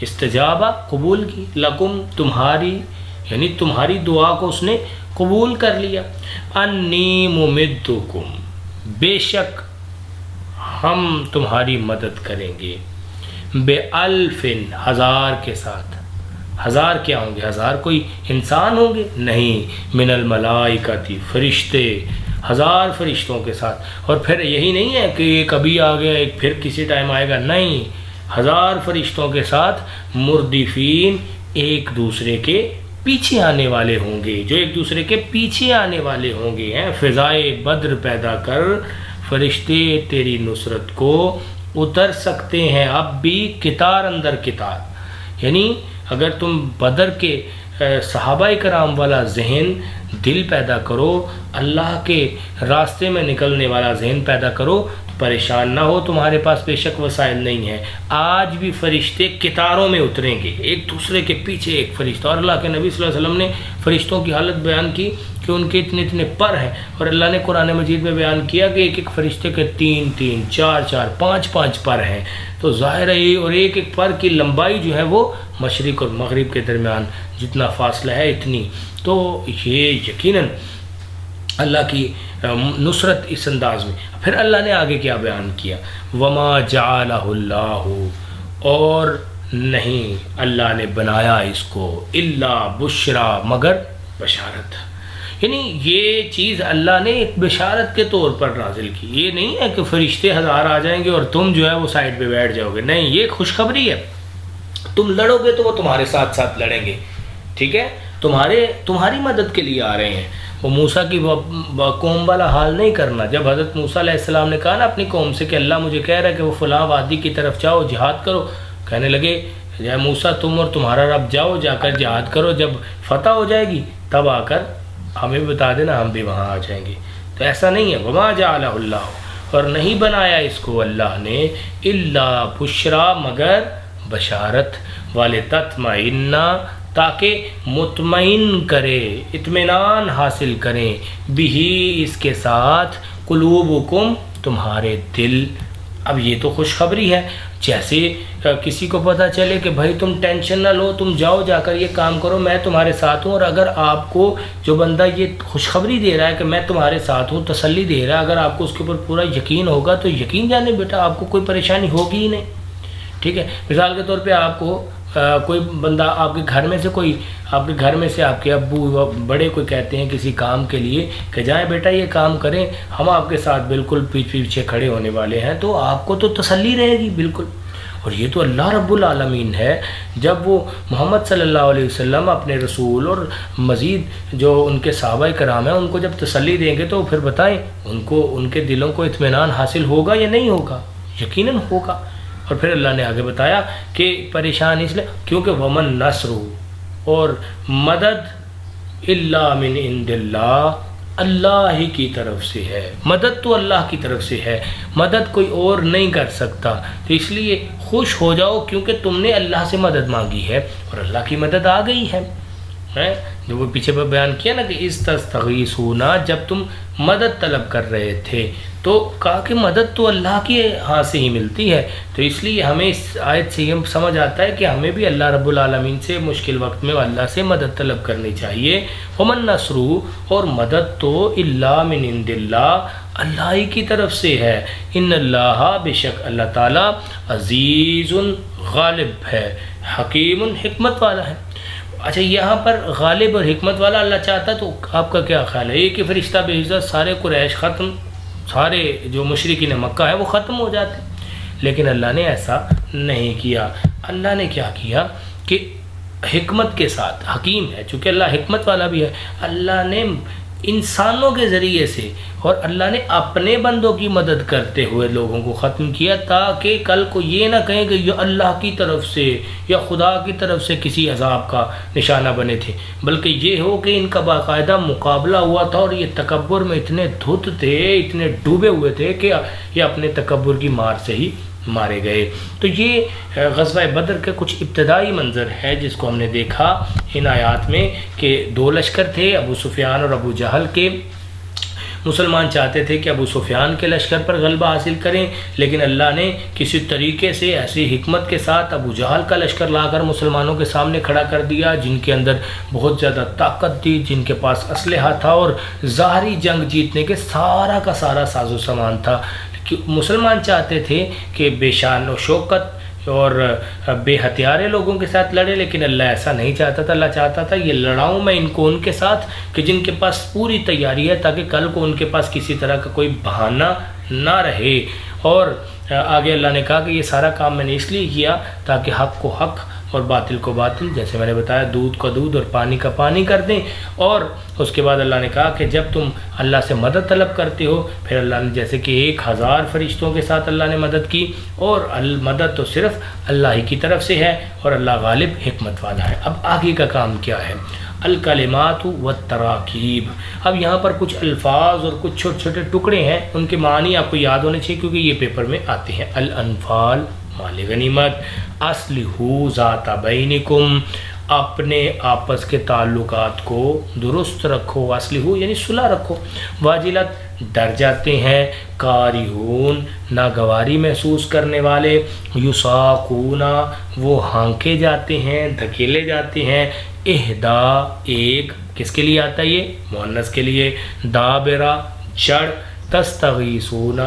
استجابہ قبول کی، لکم تمہاری، یعنی تمہاری دعا کو اس نے قبول کر لیا۔ انی ممدکم، بے شک ہم تمہاری مدد کریں گے، بے الفن، ہزار کے ساتھ۔ ہزار کیا ہوں گے؟ ہزار کوئی انسان ہوں گے؟ نہیں، من الملائکتی، فرشتے، ہزار فرشتوں کے ساتھ۔ اور پھر یہی نہیں ہے کہ ایک ابھی آ گیا ایک پھر کسی ٹائم آئے گا، نہیں، ہزار فرشتوں کے ساتھ، مردفین، ایک دوسرے کے پیچھے آنے والے ہوں گے، جو ایک دوسرے کے پیچھے آنے والے ہوں گے۔ فضائے بدر پیدا کر فرشتے تیری نصرت کو اتر سکتے ہیں اب بھی کتار اندر کتار، یعنی اگر تم بدر کے صحابہ کرام والا ذہن دل پیدا کرو، اللہ کے راستے میں نکلنے والا ذہن پیدا کرو، پریشان نہ ہو، تمہارے پاس بے شک وسائل نہیں ہیں، آج بھی فرشتے کتاروں میں اتریں گے، ایک دوسرے کے پیچھے ایک فرشتہ۔ اور اللہ کے نبی صلی اللہ علیہ وسلم نے فرشتوں کی حالت بیان کی کہ ان کے اتنے اتنے پر ہیں، اور اللہ نے قرآن مجید میں بیان کیا کہ ایک ایک فرشتے کے 3 3 4 4 5 5 پر ہیں۔ تو ظاہر ہے، اور ایک ایک پر کی لمبائی جو ہے وہ مشرق اور مغرب کے درمیان جتنا فاصلہ ہے اتنی، تو یہ یقیناً اللہ کی نصرت اس انداز میں۔ پھر اللہ نے آگے کیا بیان کیا؟ وما جعلہ اللہ، اور نہیں اللہ نے بنایا اس کو، الا بشرا، مگر بشارت، یعنی یہ چیز اللہ نے ایک بشارت کے طور پر نازل کی۔ یہ نہیں ہے کہ فرشتے ہزار آ جائیں گے اور تم جو ہے وہ سائڈ پہ بیٹھ جاؤ گے، نہیں، یہ خوشخبری ہے، تم لڑو گے تو وہ تمہارے ساتھ ساتھ لڑیں گے، ٹھیک ہے، تمہاری مدد کے لیے آ رہے ہیں۔ وہ موسیٰ کی قوم والا حال نہیں کرنا۔ جب حضرت موسیٰ علیہ السلام نے کہا نا اپنی قوم سے کہ اللہ مجھے کہہ رہا ہے کہ وہ فلاں وادی کی طرف جاؤ، جہاد کرو، کہنے لگے یا موسیٰ تم اور تمہارا رب جاؤ، جا کر جہاد کرو، جب فتح ہو جائے گی تب آ کر ہمیں بتا دینا، ہم بھی وہاں آ جائیں گے۔ تو ایسا نہیں ہے، وما جعلہ اللہ، اور نہیں بنایا اس کو اللہ نے، الا بشرا، مگر بشارت، ولتطمئن، تاکہ مطمئن کرے، اطمینان حاصل کریں، بھی، اس کے ساتھ، قلوبکم، تمہارے دل۔ اب یہ تو خوشخبری ہے، جیسے کسی کو پتہ چلے کہ بھائی تم ٹینشن نہ لو، تم جاؤ جا کر یہ کام کرو، میں تمہارے ساتھ ہوں، اور اگر آپ کو جو بندہ یہ خوشخبری دے رہا ہے کہ میں تمہارے ساتھ ہوں، تسلی دے رہا ہے، اگر آپ کو اس کے اوپر پورا یقین ہوگا تو یقین جانے بیٹا آپ کو کوئی پریشانی ہوگی ہی نہیں، ٹھیک ہے۔ مثال کے طور پہ آپ کو کوئی بندہ آپ کے گھر میں سے آپ کے ابو بڑے کوئی کہتے ہیں کسی کام کے لیے کہ جائیں بیٹا یہ کام کریں، ہم آپ کے ساتھ بالکل پیچھے کھڑے ہونے والے ہیں، تو آپ کو تو تسلی رہے گی بالکل۔ اور یہ تو اللہ رب العالمین ہے، جب وہ محمد صلی اللہ علیہ وسلم اپنے رسول اور مزید جو ان کے صحابہ کرام ہیں ان کو جب تسلی دیں گے تو پھر بتائیں ان کے دلوں کو اطمینان حاصل ہوگا یا نہیں ہوگا؟ یقیناً ہوگا۔ اور پھر اللہ نے آگے بتایا کہ پریشان اس لیے کیونکہ ومن نصر، اور مدد، الا من عند اللہ، اللہ ہی کی طرف سے ہے، مدد تو اللہ کی طرف سے ہے، مدد کوئی اور نہیں کر سکتا، تو اس لیے خوش ہو جاؤ کیونکہ تم نے اللہ سے مدد مانگی ہے اور اللہ کی مدد آ گئی ہے۔ جو وہ پیچھے پر بیان کیا نا کہ استغیثون، جب تم مدد طلب کر رہے تھے تو کہا کہ مدد تو اللہ کی ہاں سے ہی ملتی ہے، تو اس لیے ہمیں اس آیت سے یہ سمجھ آتا ہے کہ ہمیں بھی اللہ رب العالمین سے مشکل وقت میں اللہ سے مدد طلب کرنی چاہیے۔ ومن نصر، اور مدد تو الا من عند اللہ، اللہ ہی کی طرف سے ہے، ان اللہ، بے شک اللہ تعالیٰ، عزیز، غالب ہے، حکیم، حکمت والا ہے۔ اچھا، یہاں پر غالب اور حکمت والا اللہ چاہتا تو آپ کا کیا خیال ہے؟ ایک ہی فرشتہ بھیجتا، سارے قریش ختم، سارے جو مشرکین مکہ ہیں وہ ختم ہو جاتے، لیکن اللہ نے ایسا نہیں کیا۔ اللہ نے کیا کیا کہ حکمت کے ساتھ، حکیم ہے چونکہ اللہ حکمت والا بھی ہے، اللہ نے انسانوں کے ذریعے سے اور اللہ نے اپنے بندوں کی مدد کرتے ہوئے لوگوں کو ختم کیا، تاکہ کل کو یہ نہ کہیں کہ یہ اللہ کی طرف سے یا خدا کی طرف سے کسی عذاب کا نشانہ بنے تھے، بلکہ یہ ہو کہ ان کا باقاعدہ مقابلہ ہوا تھا اور یہ تکبر میں اتنے دھت تھے، اتنے ڈوبے ہوئے تھے کہ یہ اپنے تکبر کی مار سے ہی مارے گئے۔ تو یہ غزوہ بدر کے کچھ ابتدائی منظر ہے جس کو ہم نے دیکھا ان آیات میں کہ 2 لشکر تھے، ابو سفیان اور ابو جہل کے، مسلمان چاہتے تھے کہ ابو سفیان کے لشکر پر غلبہ حاصل کریں، لیکن اللہ نے کسی طریقے سے ایسی حکمت کے ساتھ ابو جہل کا لشکر لا کر مسلمانوں کے سامنے کھڑا کر دیا، جن کے اندر بہت زیادہ طاقت تھی، جن کے پاس اسلحہ تھا اور ظاہری جنگ جیتنے کے سارا کا سارا ساز و سامان تھا۔ مسلمان چاہتے تھے کہ بے شان و شوکت اور بے ہتھیارے لوگوں کے ساتھ لڑے، لیکن اللہ ایسا نہیں چاہتا تھا۔ اللہ چاہتا تھا یہ لڑاؤں میں ان کے ساتھ کہ جن کے پاس پوری تیاری ہے، تاکہ کل کو ان کے پاس کسی طرح کا کوئی بہانہ نہ رہے۔ اور آگے اللہ نے کہا کہ یہ سارا کام میں نے اس لیے کیا تاکہ حق کو حق اور باطل کو باطل، جیسے میں نے بتایا، دودھ کا دودھ اور پانی کا پانی کر دیں۔ اور اس کے بعد اللہ نے کہا کہ جب تم اللہ سے مدد طلب کرتے ہو، پھر اللہ نے جیسے کہ 1000 فرشتوں کے ساتھ اللہ نے مدد کی، اور مدد تو صرف اللہ ہی کی طرف سے ہے، اور اللہ غالب حکمت والا ہے۔ اب آگے کا کام کیا ہے؟ الکلمات والتراکیب۔ اب یہاں پر کچھ الفاظ اور کچھ چھوٹے چھوٹے ٹکڑے ہیں، ان کے معنی آپ کو یاد ہونے چاہیے کیونکہ یہ پیپر میں آتے ہیں۔ الانفال، مال غنیمت، اصلحوا ذات بینکم، اپنے آپس کے تعلقات کو درست رکھو، اصلحوا یعنی صلح رکھو۔ واجلت، ڈر جاتے ہیں، کارہون، ناگواری محسوس کرنے والے، یساقون، وہ ہانکے جاتے ہیں، دھکیلے جاتے ہیں، اہدا، ایک، کس کے لیے آتا ہے یہ؟ مؤنث کے لیے، دابرہ، جڑ، تستغیثون،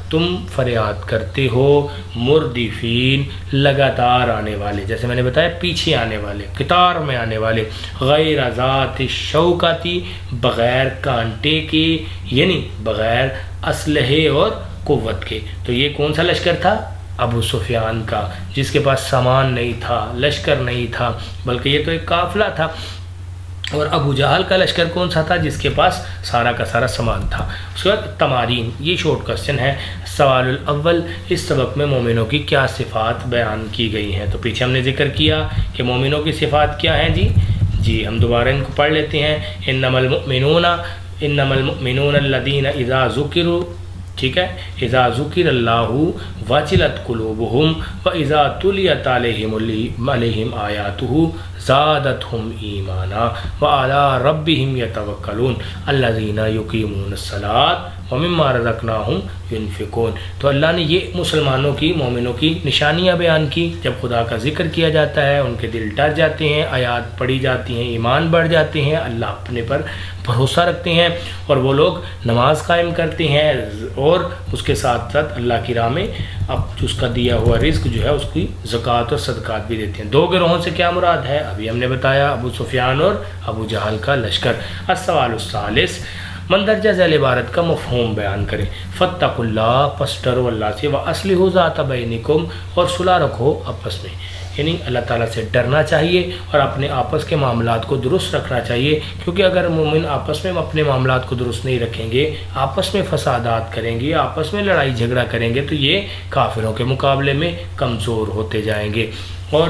تم فریاد کرتے ہو، مردفین، لگاتار آنے والے، جیسے میں نے بتایا پیچھے آنے والے، قطار میں آنے والے، غیر ذات الشوکتی، بغیر کانٹے کے، یعنی بغیر اسلحے اور قوت کے۔ تو یہ کون سا لشکر تھا؟ ابو سفیان کا، جس کے پاس سامان نہیں تھا، لشکر نہیں تھا، بلکہ یہ تو ایک قافلہ تھا۔ اور ابو جہل کا لشکر کون سا تھا؟ جس کے پاس سارا کا سارا سامان تھا۔ اس کے بعد تمارین، یہ شارٹ کوسچن ہے۔ سوال الاول، اس سبق میں مومنوں کی کیا صفات بیان کی گئی ہیں؟ تو پیچھے ہم نے ذکر کیا کہ مومنوں کی صفات کیا ہیں جی ہم دوبارہ ان کو پڑھ لیتے ہیں۔ انما المؤمنون الذین اذا ذکروا، ٹھیک ہے، اذا ذکر اللہ وجلت قلوبہم واذا تلیت علیہم آیاتہ زادتہم ایمانا وعلی ربہم یتوکلون الذین یقیمون الصلاۃ ومما رزقناہم ينفقون۔ تو اللہ نے یہ مسلمانوں کی، مومنوں کی نشانیاں بیان کی۔ جب خدا کا ذکر کیا جاتا ہے ان کے دل ڈر جاتے ہیں، آیات پڑھی جاتی ہیں، ایمان بڑھ جاتے ہیں، اللہ اپنے پر بھروسہ رکھتے ہیں، اور وہ لوگ نماز قائم کرتے ہیں، اور اس کے ساتھ ساتھ اللہ کی راہ میں اب اس کا دیا ہوا رزق جو ہے اس کی زکوٰۃ اور صدقات بھی دیتے ہیں۔ دو گروہوں سے کیا مراد ہے؟ ابھی ہم نے بتایا، ابو سفیان اور ابو جہل کا لشکر۔ السوال الثالث، مندرجہ ذیل عبارت کا مفہوم بیان کریں۔ فاتقوا اللہ، پس ڈرو اللہ سے، واصلحوا ذات بینکم، اور صلح رکھو آپس میں، یعنی اللہ تعالیٰ سے ڈرنا چاہیے اور اپنے آپس کے معاملات کو درست رکھنا چاہیے، کیونکہ اگر مومن آپس میں اپنے معاملات کو درست نہیں رکھیں گے، آپس میں فسادات کریں گے، آپس میں لڑائی جھگڑا کریں گے، تو یہ کافروں کے مقابلے میں کمزور ہوتے جائیں گے۔ اور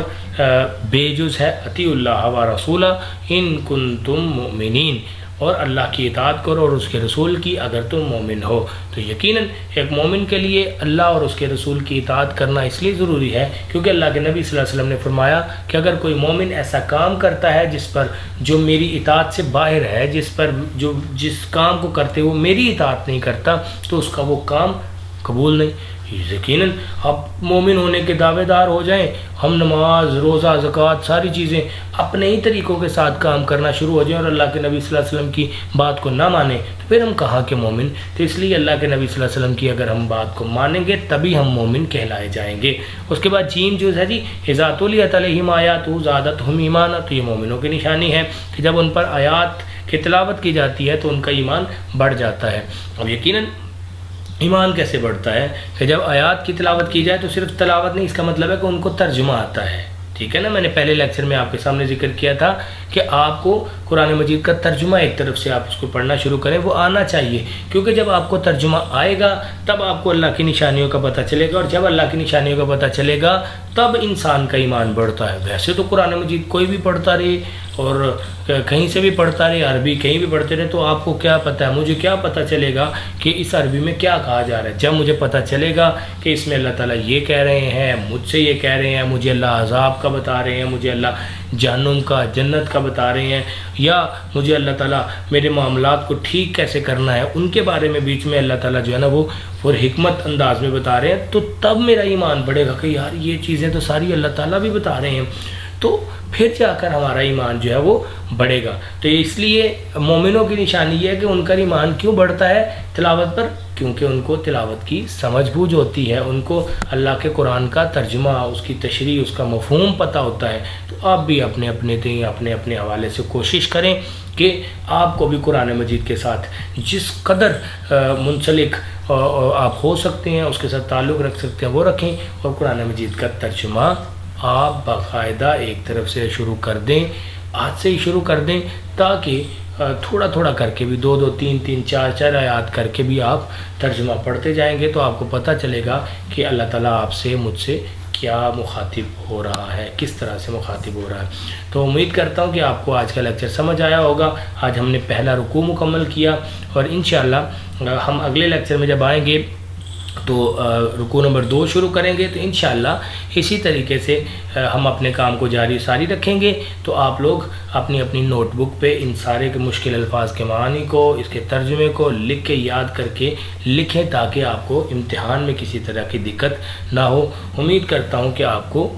بے جز ہے اطیعوا اللہ و رسولہ ان کنتم مؤمنین، اور اللہ کی اطاعت کرو اور اس کے رسول کی اگر تم مومن ہو۔ تو یقیناً ایک مومن کے لیے اللہ اور اس کے رسول کی اطاعت کرنا اس لیے ضروری ہے کیونکہ اللہ کے نبی صلی اللہ علیہ وسلم نے فرمایا کہ اگر کوئی مومن ایسا کام کرتا ہے جس پر جو میری اطاعت سے باہر ہے، جس کام کو کرتے وہ میری اطاعت نہیں کرتا، تو اس کا وہ کام قبول نہیں۔ یقیناً اب مومن ہونے کے دعوے دار ہو جائیں، ہم نماز، روزہ، زکوٰۃ، ساری چیزیں اپنے ہی طریقوں کے ساتھ کام کرنا شروع ہو جائیں اور اللہ کے نبی صلی اللہ علیہ وسلم کی بات کو نہ مانیں، تو پھر ہم کہاں کے مومن؟ تو اس لیے اللہ کے نبی صلی اللہ علیہ وسلم کی اگر ہم بات کو مانیں گے تبھی ہم مومن کہلائے جائیں گے۔ اس کے بعد جیم جو ہے اذا تلیت علیہم آیاتہ زادتہم ایمانا، تو یہ مومنوں کی نشانی ہے کہ جب ان پر آیات کی تلاوت کی جاتی ہے تو ان کا ایمان بڑھ جاتا ہے۔ اب یقیناً ایمان کیسے بڑھتا ہے کہ جب آیات کی تلاوت کی جائے، تو صرف تلاوت نہیں، اس کا مطلب ہے کہ ان کو ترجمہ آتا ہے، ٹھیک ہے نا۔ میں نے پہلے لیکچر میں آپ کے سامنے ذکر کیا تھا کہ آپ کو قرآن مجید کا ترجمہ ایک طرف سے آپ اس کو پڑھنا شروع کریں، وہ آنا چاہیے، کیونکہ جب آپ کو ترجمہ آئے گا تب آپ کو اللہ کی نشانیوں کا پتہ چلے گا، اور جب اللہ کی نشانیوں کا پتہ چلے گا تب انسان کا ایمان بڑھتا ہے۔ ویسے تو قرآن مجید کوئی بھی پڑھتا رہے، اور کہیں سے بھی پڑھتا رہے، عربی کہیں بھی پڑھتے رہے، تو آپ کو کیا پتہ ہے، مجھے کیا پتہ چلے گا کہ اس عربی میں کیا کہا جا رہا ہے؟ جب مجھے پتہ چلے گا کہ اس میں اللہ تعالیٰ یہ کہہ رہے ہیں، مجھ سے یہ کہہ رہے ہیں، مجھے اللہ عذاب کا بتا رہے ہیں، مجھے اللہ جہنم کا، جنت کا بتا رہے ہیں، یا مجھے اللہ تعالیٰ میرے معاملات کو ٹھیک کیسے کرنا ہے ان کے بارے میں بیچ میں اللہ تعالیٰ جو ہے نا وہ حکمت انداز میں بتا رہے ہیں، تو تب میرا ایمان بڑھے گا کہ یار یہ چیزیں تو ساری اللہ تعالیٰ بھی بتا رہے ہیں، تو پھر جا کر ہمارا ایمان جو ہے وہ بڑھے گا۔ تو اس لیے مومنوں کی نشانی یہ ہے کہ ان کا ایمان کیوں بڑھتا ہے تلاوت پر؟ کیونکہ ان کو تلاوت کی سمجھ بوجھ ہوتی ہے، ان کو اللہ کے قرآن کا ترجمہ، اس کی تشریح، اس کا مفہوم پتہ ہوتا ہے۔ تو آپ بھی اپنے اپنے حوالے سے کوشش کریں کہ آپ کو بھی قرآن مجید کے ساتھ جس قدر منسلک آپ ہو سکتے ہیں، اس کے ساتھ تعلق رکھ سکتے ہیں، وہ رکھیں، اور قرآن مجید کا ترجمہ آپ باقاعدہ ایک طرف سے شروع کر دیں، آج سے ہی شروع کر دیں، تاکہ تھوڑا تھوڑا کر کے بھی 2 3 4 آیات کر کے بھی آپ ترجمہ پڑھتے جائیں گے، تو آپ کو پتہ چلے گا کہ اللہ تعالیٰ آپ سے، مجھ سے کیا مخاطب ہو رہا ہے، کس طرح سے مخاطب ہو رہا ہے۔ تو امید کرتا ہوں کہ آپ کو آج کا لیکچر سمجھ آیا ہوگا۔ آج ہم نے پہلا رکوع مکمل کیا، اور انشاءاللہ ہم اگلے لیکچر میں جب آئیں گے تو رکوع نمبر 2 شروع کریں گے، تو انشاءاللہ اسی طریقے سے ہم اپنے کام کو جاری ساری رکھیں گے۔ تو آپ لوگ اپنی نوٹ بک پہ ان سارے کے مشکل الفاظ کے معانی کو، اس کے ترجمے کو لکھ کے یاد کر کے لکھیں، تاکہ آپ کو امتحان میں کسی طرح کی دقت نہ ہو۔ امید کرتا ہوں کہ آپ کو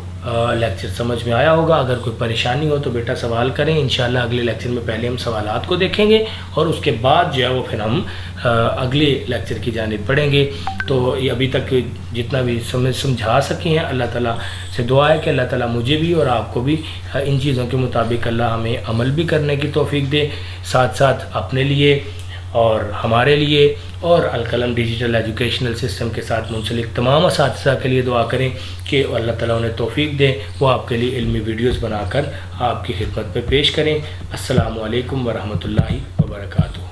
لیکچر سمجھ میں آیا ہوگا۔ اگر کوئی پریشانی ہو تو بیٹا سوال کریں، انشاءاللہ اگلے لیکچر میں پہلے ہم سوالات کو دیکھیں گے، اور اس کے بعد جو ہے وہ پھر ہم اگلے لیکچر کی جانب بڑھیں گے۔ تو یہ ابھی تک جتنا بھی سمجھا سکے ہیں، اللہ تعالیٰ سے دعا ہے کہ اللہ تعالیٰ مجھے بھی اور آپ کو بھی ان چیزوں کے مطابق اللہ ہمیں عمل بھی کرنے کی توفیق دے، ساتھ ساتھ اپنے لیے اور ہمارے لیے اور القلم ڈیجیٹل ایجوکیشنل سسٹم کے ساتھ منسلک تمام اساتذہ کے لیے دعا کریں کہ اللہ تعالیٰ انہیں توفیق دے، وہ آپ کے لیے علمی ویڈیوز بنا کر آپ کی خدمت پہ پیش کریں۔ السلام علیکم ورحمۃ اللہ وبرکاتہ۔